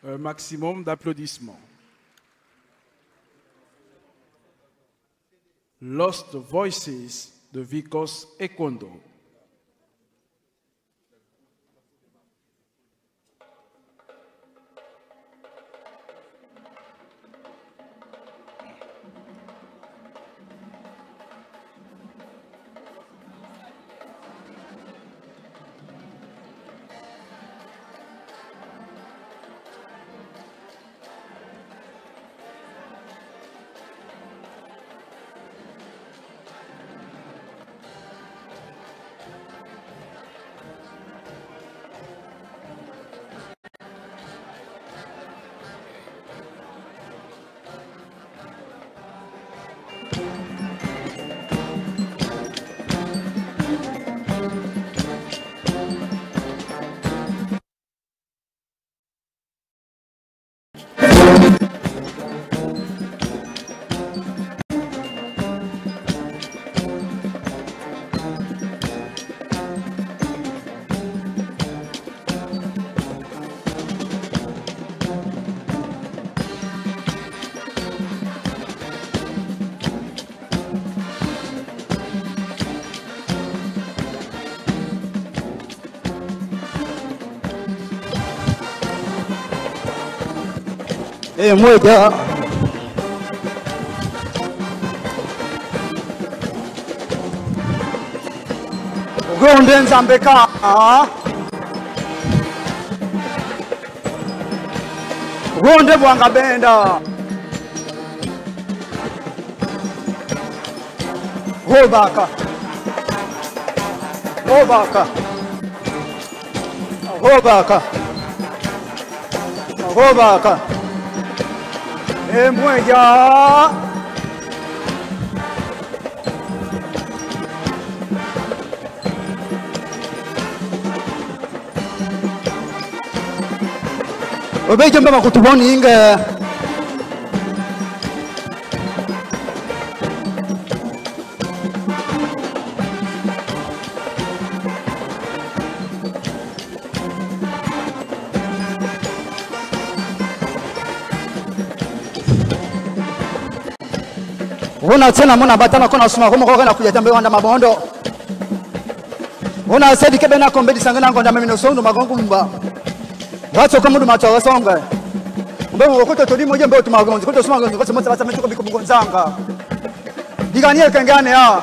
Un maximum d'applaudissements. Lost Voices de Vikos Ekondo. Moja Gonde Nzambeka Gonde Bwanga Benda Hobaka Hobaka Hobaka Hobaka Moja Obeje mbama kutuboni inga Una tena muna batana kona suma komo kokena kujatambe wanda mabondo Una sedi kebe na kombedi sangana ngonda mimino sondu magongu mba Wacho kama ndu macho wasonga Mbe wokoto todi moje mbe tumagonzi koto suma gonzi koto motsa basa metuko biko mgonzanga Diganie kengane ya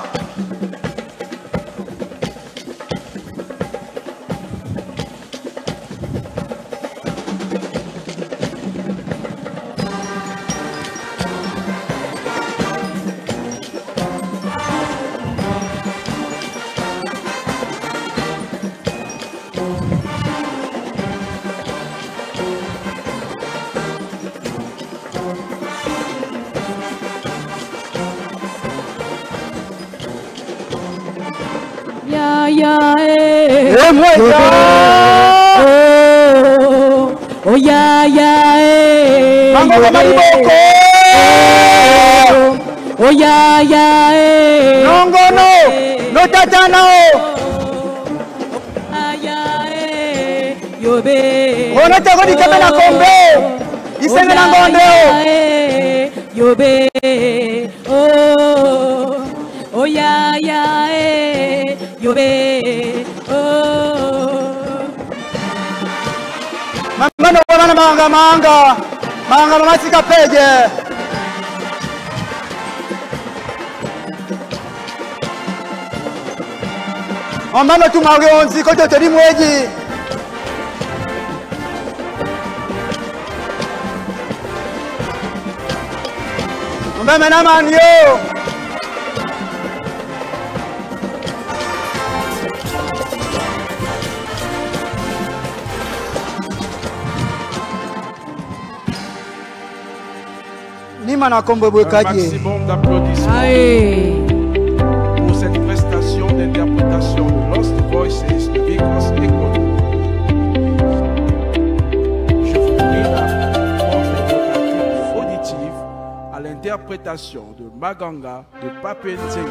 Oh ya ya Mango Mariboko Oh ya ya Nongo no tata no ya yobe Ona tego di kebe na kombe Iseme na ngonde yobe Oh ya ya yobe Mano wana manga mamasika peje Omano tumagonzi kote teri mweji Mbeme na manyo Un maximum d'applaudissements pour cette prestation d'interprétation de Lost Voices de Vikos Ekondo. Je vous prie la auditive à l'interprétation de Maganga de Pape Nzengi.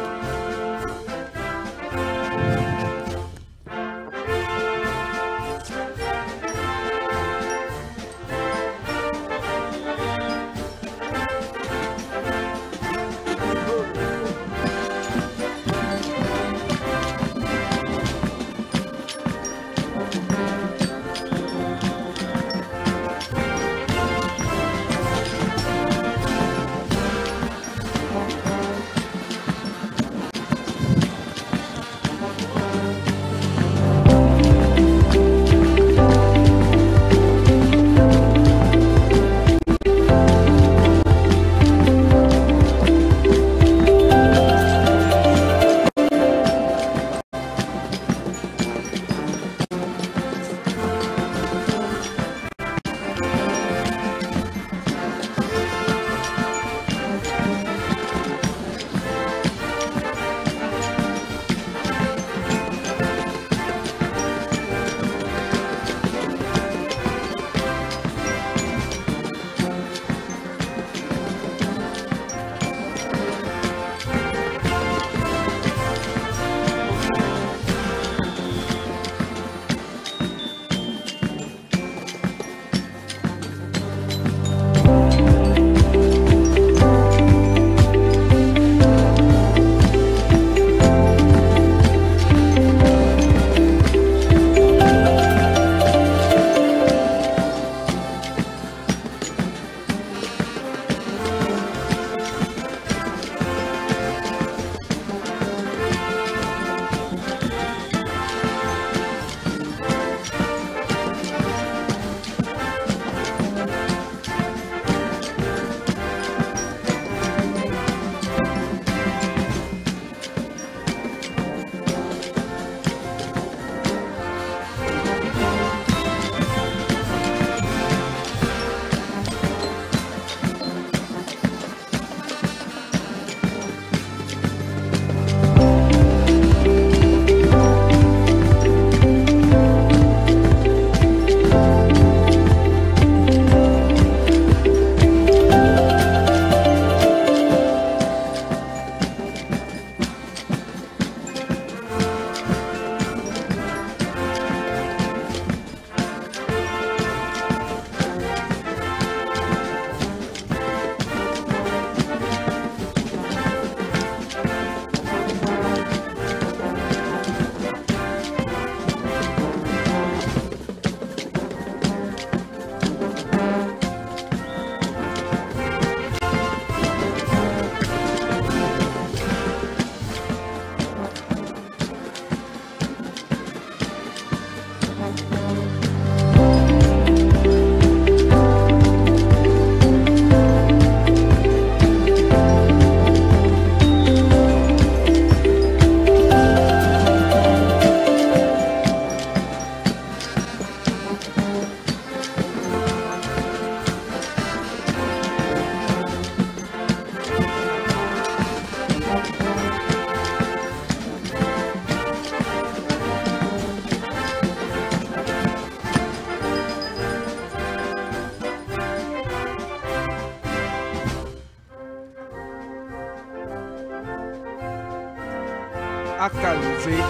Akalze et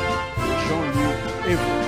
Jean-Luc Evo.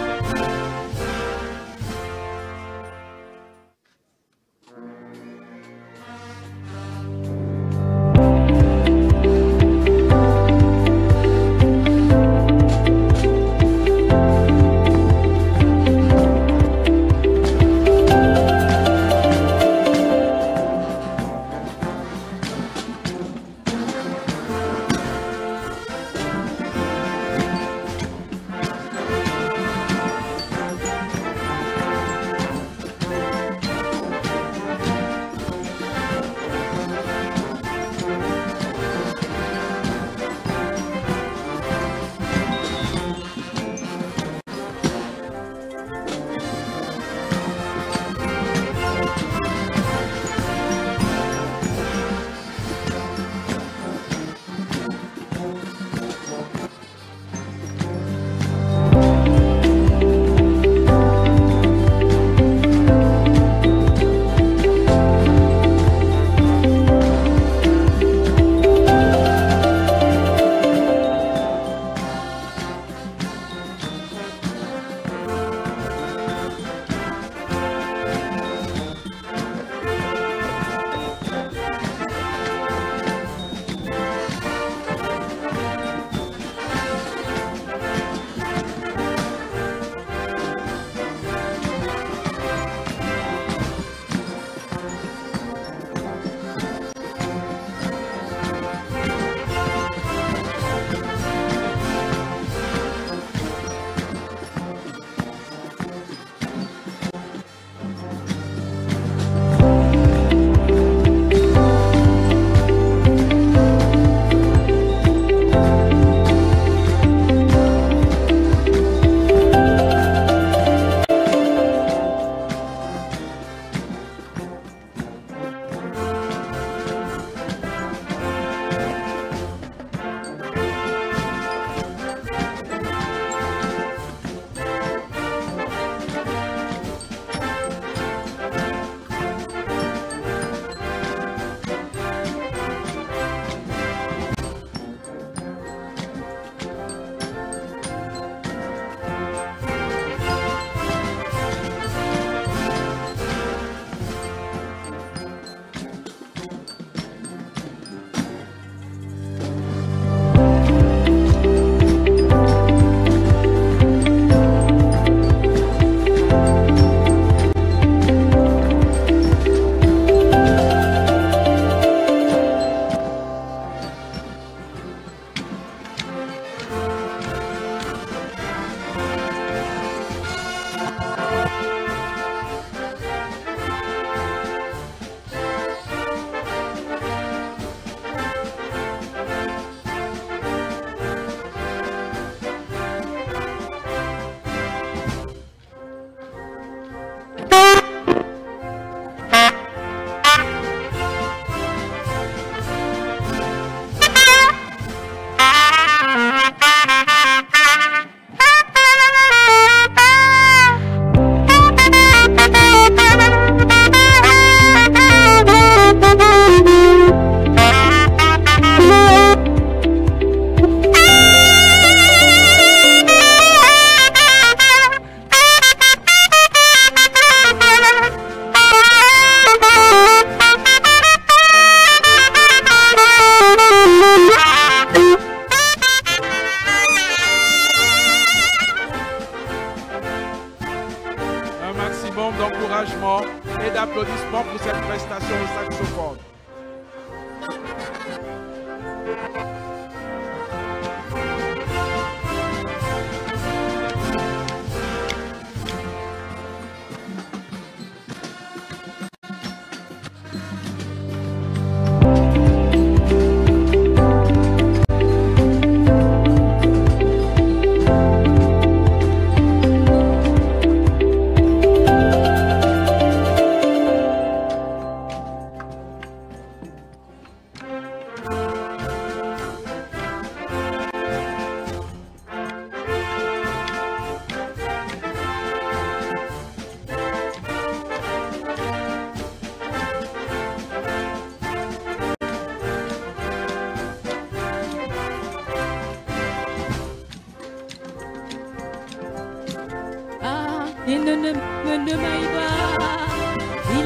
et d'applaudissements pour cette prestation au saxophone.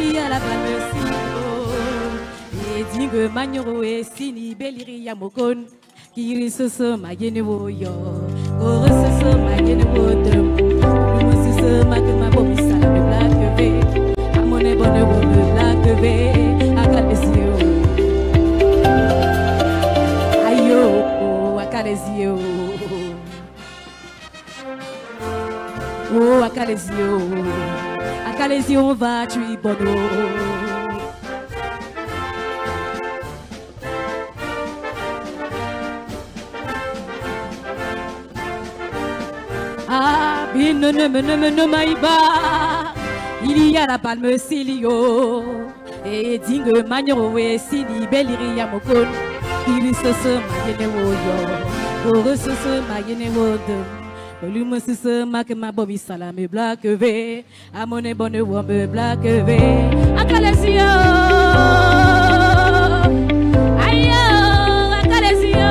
il y a la palme et dingue magnoro et sini beliri yamokon qui se magene voyo or se magene vodem nous se magma bomisa me black ve amone bonne me black ve akalesio ayo akalesio oh akalesio va tu bono. Ah, ne maïba, il y a la palme silio, et dingue magno et sili beliri yamokon, il se magene woyo, or se magene wodem, volume se ma bobi salam me black ve, amone bonne wo me black ve, akalesio, ayo, akalesio.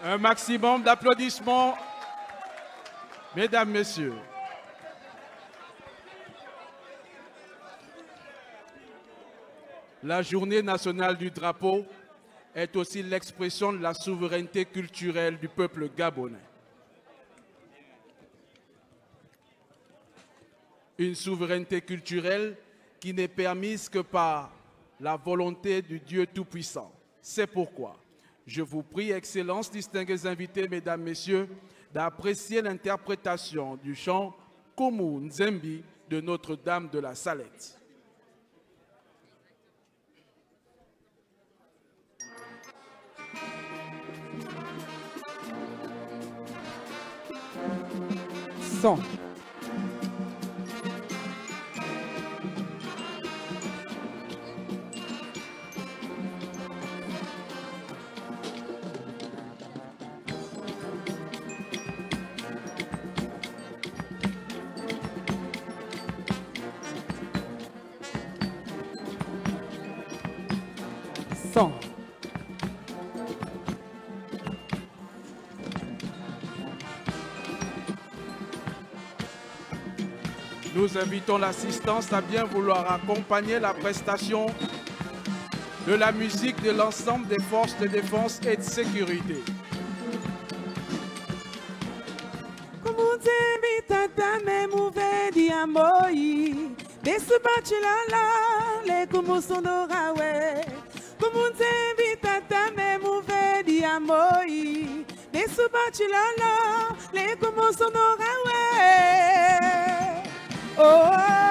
Un maximum d'applaudissements, mesdames, messieurs. La journée nationale du drapeau est aussi l'expression de la souveraineté culturelle du peuple gabonais. Une souveraineté culturelle qui n'est permise que par la volonté du Dieu Tout-Puissant. C'est pourquoi je vous prie, Excellences, distingués invités, mesdames, messieurs, d'apprécier l'interprétation du chant Komu Nzembi de Notre-Dame de la Salette. Son. Son. Nous invitons l'assistance à bien vouloir accompagner la prestation de la musique de l'ensemble des forces de défense et de sécurité. Oh